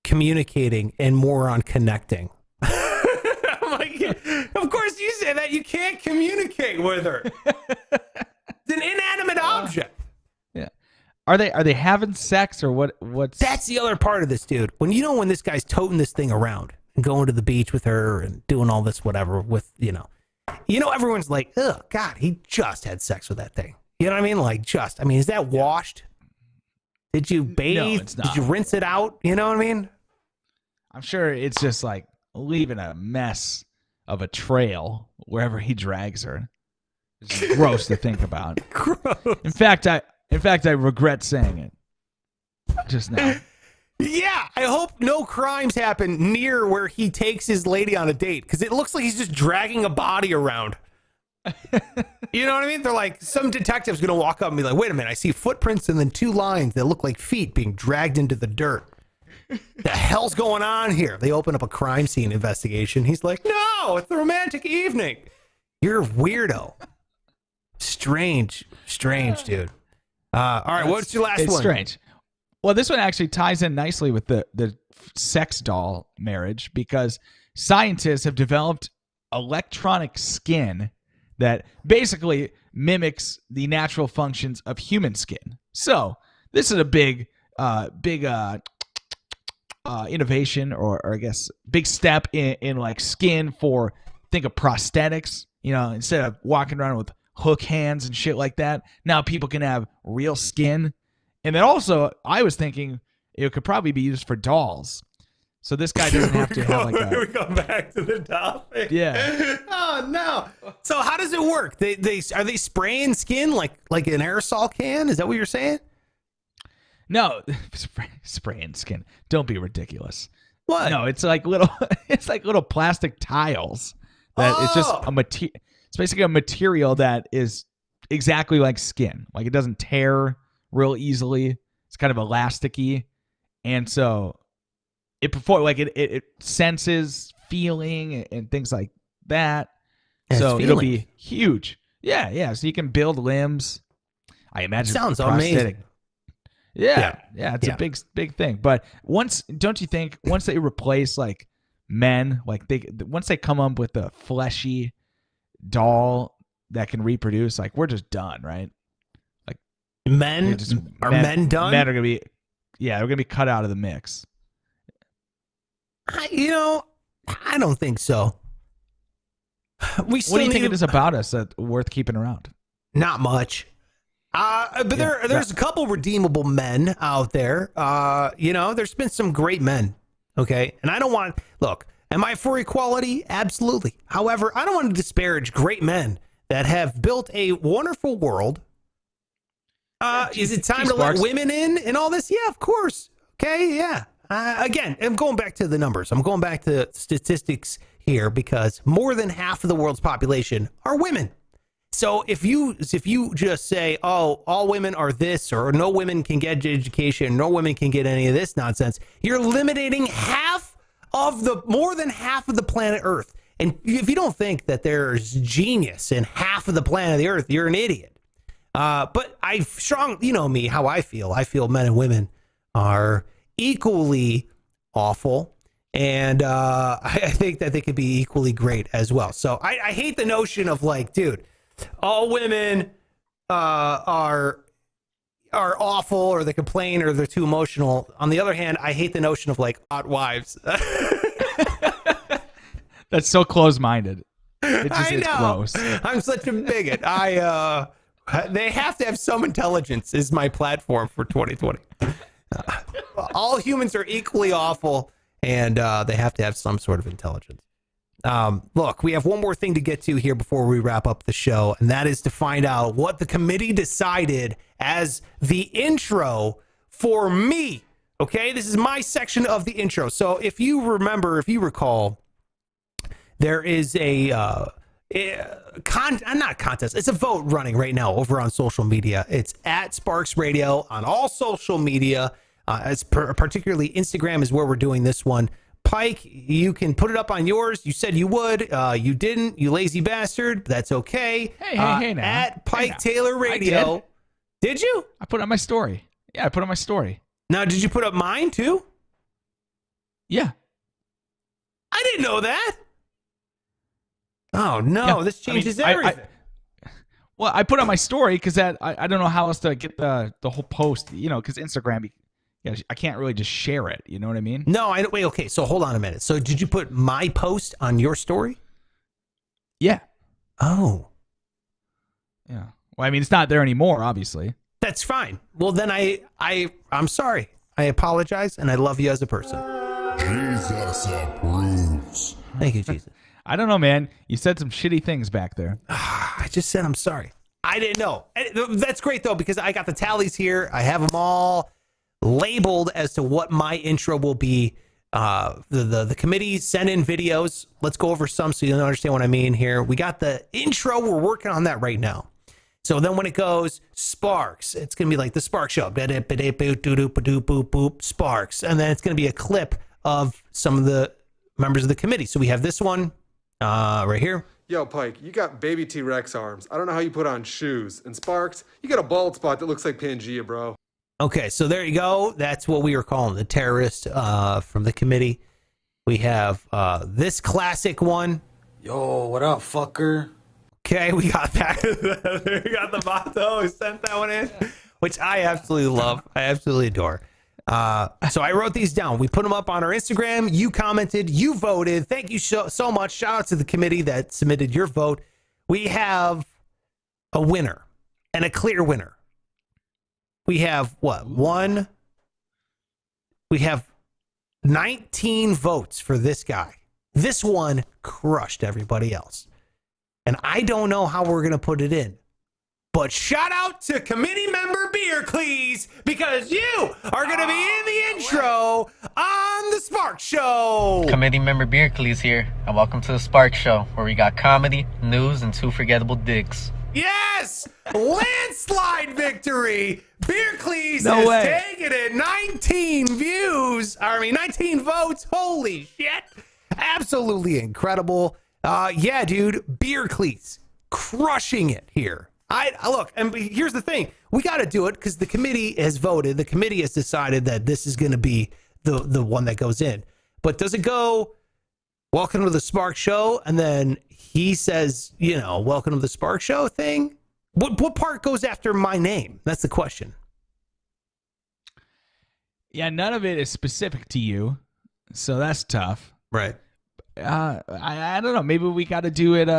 communicating and more on connecting. I'm like, of course you say that. You can't communicate with her. It's an inanimate object. Yeah. Are they having sex or what's That's the other part of this, dude. When this guy's toting this thing around and going to the beach with her and doing all this whatever with, everyone's like, oh God, he just had sex with that thing. You know what I mean? Is that washed? Did you bathe? No, it's not. Did you rinse it out? You know what I mean? I'm sure it's just like leaving a mess of a trail wherever he drags her. It's gross to think about. Gross. In fact, I regret saying it just now. Yeah, I hope no crimes happen near where he takes his lady on a date because it looks like he's just dragging a body around. You know what I mean? They're like, some detective's going to walk up and be like, wait a minute, I see footprints and then two lines that look like feet being dragged into the dirt. The hell's going on here? They open up a crime scene investigation. He's like, no, it's a romantic evening. You're a weirdo. Strange, dude. All right, what's your last one? It's strange. Well, this one actually ties in nicely with the sex doll marriage because scientists have developed electronic skin that basically mimics the natural functions of human skin. So this is a big innovation, or I guess big step in like skin for, think of prosthetics. Instead of walking around with hook hands and shit like that, now people can have real skin. And then also, I was thinking it could probably be used for dolls. So this guy doesn't have to have like a... We go back to the topic. Yeah. Oh, no. So how does it work? Are they spraying skin like an aerosol can? Is that what you're saying? No, spraying skin. Don't be ridiculous. What? No, it's like little plastic tiles. It's just it's basically a material that is exactly like skin. Like it doesn't tear real easily. It's kind of elasticy. And so it senses feeling and things like that. And so it'll be huge. Yeah. So you can build limbs. I imagine. Sounds amazing. Yeah. It's a big thing. But don't you think once they replace like men, like once they come up with a fleshy doll that can reproduce, like we're just done, right? Like Men are men done? Men are gonna be, they're gonna be cut out of the mix. I don't think so. What do you think it is about us that's worth keeping around? Not much. But there's a couple redeemable men out there. There's been some great men. Okay. And I don't want, look, am I for equality? Absolutely. However, I don't want to disparage great men that have built a wonderful world. Is it time to let women in and all this? Yeah, of course. Okay. Yeah. Again, I'm going back to the numbers. I'm going back to statistics here because more than half of the world's population are women. So if you just say, oh, all women are this, or no women can get education, no women can get any of this nonsense, you're eliminating more than half of the planet Earth. And if you don't think that there's genius in half of the planet of the Earth, you're an idiot. But you know me, how I feel. I feel men and women are equally awful. And I think that they could be equally great as well. So I hate the notion of like, dude, all women are awful, or they complain, or they're too emotional. On the other hand, I hate the notion of like hot wives. That's so close-minded. It's gross. I'm such a bigot. They have to have some intelligence is my platform for 2020. All humans are equally awful, and they have to have some sort of intelligence. Look, we have one more thing to get to here before we wrap up the show, and that is to find out what the committee decided as the intro for me. Okay, this is my section of the intro. So if you recall, there is not contest. It's a vote running right now over on social media. It's at Sparks Radio on all social media. Particularly Instagram is where we're doing this one. Pike, you can put it up on yours. You said you would. You didn't, you lazy bastard. That's okay. Hey, now. At Pike Taylor Radio. Did you? I put it on my story. Yeah, I put it on my story. Now, did you put up mine too? Yeah. I didn't know that. Oh, no. Yeah, this changes everything. Well, I put on my story because I don't know how else to get the whole post, because Instagram, I can't really just share it. You know what I mean? No, wait, okay. So hold on a minute. So did you put my post on your story? Yeah. Oh. Yeah. Well, I mean, it's not there anymore, obviously. That's fine. Well, then I'm sorry. I apologize, and I love you as a person. Jesus approves. Thank you, Jesus. I don't know, man. You said some shitty things back there. I just said I'm sorry. I didn't know. That's great, though, because I got the tallies here. I have them all labeled as to what my intro will be. The committee sent in videos. Let's go over some so you'll understand what I mean here. We got the intro. We're working on that right now. So then when it goes Sparks, it's going to be like the Spark Show. Sparks. And then it's going to be a clip of some of the members of the committee. So we have this one right here. Yo, Pike, you got baby T-Rex arms. I don't know how you put on shoes. And Sparks, you got a bald spot that looks like Pangea, bro. Okay, so there you go. That's what we were calling the terrorist from the committee. We have this classic one. Yo, what up, fucker? Okay, we got that. We got the motto. We sent that one in, which I absolutely love. I absolutely adore. So I wrote these down. We put them up on our Instagram. You commented. You voted. Thank you so much. Shout out to the committee that submitted your vote. We have a winner and a clear winner. We have one? We have 19 votes for this guy. This one crushed everybody else. And I don't know how we're going to put it in. But shout out to committee member Beerclease, because you are going to be in the intro on the Spark Show. Committee member Beerclease here, and welcome to the Spark Show, where we got comedy, news, and two forgettable dicks. Yes! Landslide victory! Beerclease No has way. taken it. 19 votes. Holy shit. Absolutely incredible. Yeah, dude. Beerclease crushing it here. Look, and here's the thing. We got to do it because the committee has voted. The committee has decided that this is going to be the one that goes in. But does it go welcome to the Spark Show, and then he says, welcome to the Spark Show thing. What part goes after my name? That's the question. Yeah, none of it is specific to you, so that's tough. Right. I don't know. Maybe we got to do it.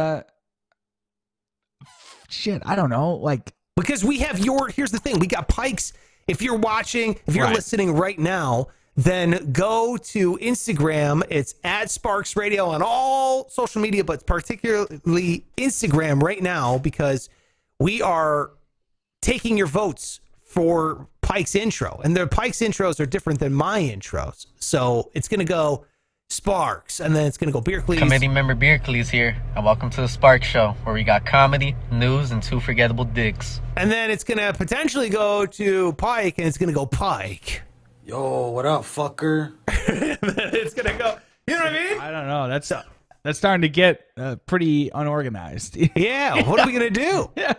Shit, I don't know. Like, because we have here's the thing. We got Pike's. If you're watching, if you're listening right now, then go to Instagram. It's at Sparks Radio on all social media, but particularly Instagram right now, because we are taking your votes for Pike's intro. And the Pike's intros are different than my intros. So it's going to go Sparks, and then it's going to go Beercles. Committee member Beercles here, and welcome to the Spark Show, where we got comedy, news, and 2 forgettable dicks. And then it's going to potentially go to Pike, and it's going to go Pike. Yo, what up, fucker? And then it's going to go, you know what I mean? I don't know. That's starting to get pretty unorganized. Yeah, what are we going to do? Yeah.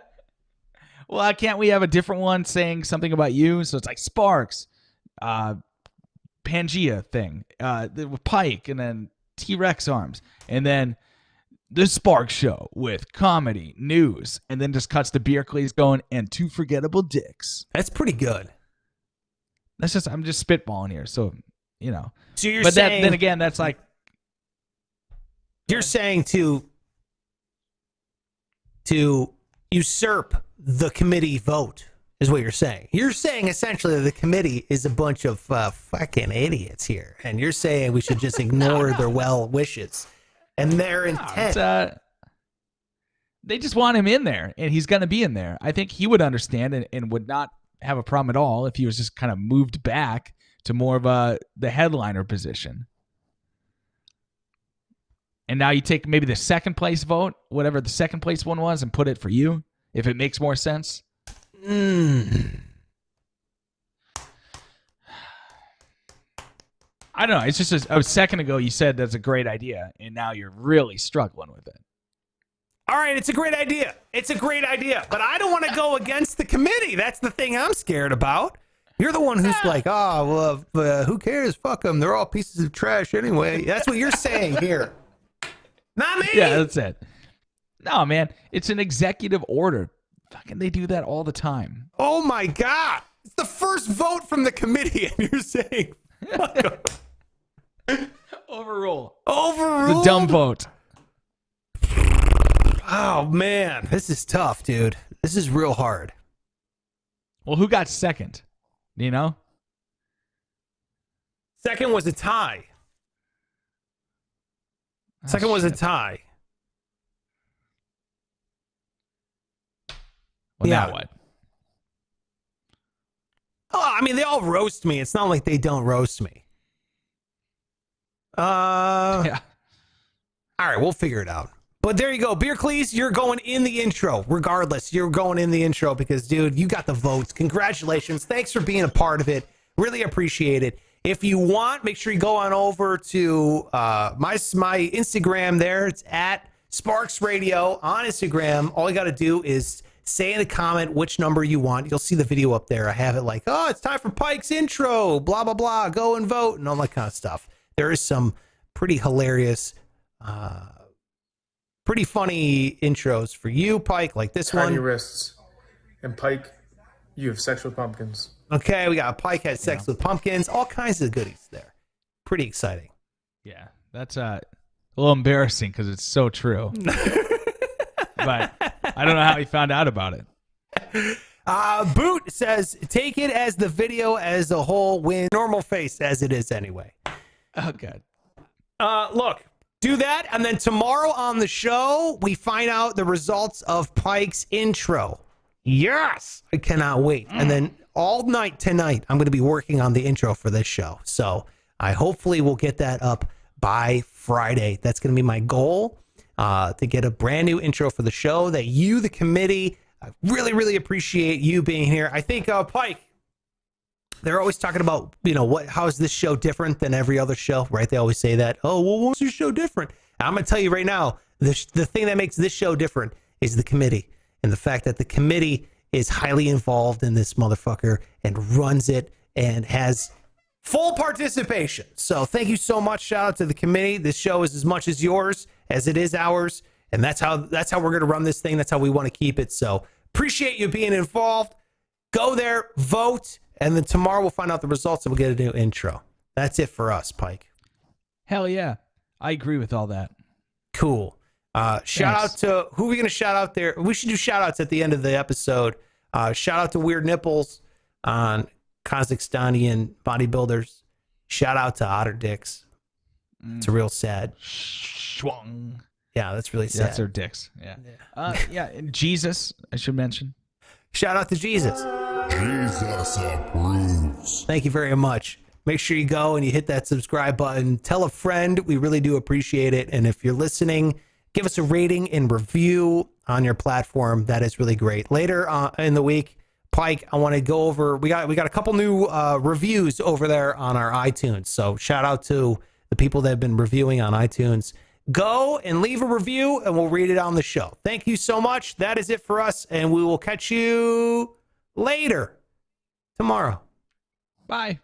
Well, can't we have a different one saying something about you? So it's like Sparks, Pangea thing, Pike, and then T-Rex arms, and then the Spark Show with comedy, news, and then just cuts to Beercles going, and 2 forgettable dicks. That's pretty good. I'm just spitballing here, so So you're but saying, then again, that's like you're saying to usurp the committee vote is what you're saying. You're saying essentially that the committee is a bunch of fucking idiots here, and you're saying we should just ignore their well wishes and their intent. They just want him in there, and he's going to be in there. I think he would understand and would not have a problem at all if he was just kind of moved back to more of the headliner position. And now you take maybe the second place vote, whatever the second place one was, and put it for you, if it makes more sense. I don't know. It's just a second ago you said that's a great idea, and now you're really struggling with it. All right, it's a great idea. It's a great idea, but I don't want to go against the committee. That's the thing I'm scared about. You're the one who's like, who cares? Fuck them. They're all pieces of trash anyway. That's what you're saying here. Not me. Yeah, that's it. No, man. It's an executive order. Fucking they do that all the time. Oh, my God. It's the first vote from the committee, and you're saying, fuck 'em. Overrule. Overruled? The dumb vote. Oh, man. This is tough, dude. This is real hard. Well, who got second? Do you know? Second was a tie. Second was a tie. Well, Yeah. now what? Oh, I mean, they all roast me. It's not like they don't roast me. Yeah. All right, we'll figure it out. But there you go. Beercles, you're going in the intro. Regardless, you're going in the intro because, dude, you got the votes. Congratulations. Thanks for being a part of it. Really appreciate it. If you want, make sure you go on over to my Instagram there. It's at Sparks Radio on Instagram. All you got to do is say in the comment which number you want. You'll see the video up there. I have it like, oh, it's time for Pike's intro, blah, blah, blah. Go and vote and all that kind of stuff. There is some pretty hilarious, pretty funny intros for you, Pike, like this Tiny one. wrists. And Pike, you have sex with pumpkins. Okay, we got Pike had sex with pumpkins. All kinds of goodies there. Pretty exciting. Yeah. That's a little embarrassing because it's so true. But I don't know how he found out about it. Boot says, take it as the video as a whole win. Normal face as it is anyway. Oh, good. Look, do that. And then tomorrow on the show, we find out the results of Pike's intro. Yes. I cannot wait. And then all night tonight, I'm going to be working on the intro for this show. So I hopefully will get that up by Friday. That's going to be my goal, to get a brand new intro for the show that you, the committee, I really, really appreciate you being here. I think, Pike, they're always talking about, how is this show different than every other show, right? They always say that. Oh, well, what's your show different? I'm going to tell you right now, the thing that makes this show different is the committee, and the fact that the committee is highly involved in this motherfucker and runs it and has full participation. So thank you so much. Shout out to the committee. This show is as much as yours as it is ours. And that's how we're going to run this thing. That's how we want to keep it. So appreciate you being involved. Go there, vote, and then tomorrow we'll find out the results and we'll get a new intro. That's it for us, Pike. Hell yeah. I agree with all that. Cool. Shout out to, who are we going to shout out there? We should do shout outs at the end of the episode. Shout out to Weird Nipples on Kazakhstanian bodybuilders. Shout out to Otter Dicks. It's real sad. Schwung. Yeah, that's really sad. That's their dicks. Yeah. Yeah. And Jesus, I should mention. Shout out to Jesus. Jesus approves. Thank you very much. Make sure you go and you hit that subscribe button. Tell a friend. We really do appreciate it. And if you're listening, give us a rating and review on your platform. That is really great. Later in the week, Pike, I want to go over, we got a couple new reviews over there on our iTunes. So shout out to the people that have been reviewing on iTunes. Go and leave a review and we'll read it on the show. Thank you so much. That is it for us. And we will catch you later tomorrow. Bye.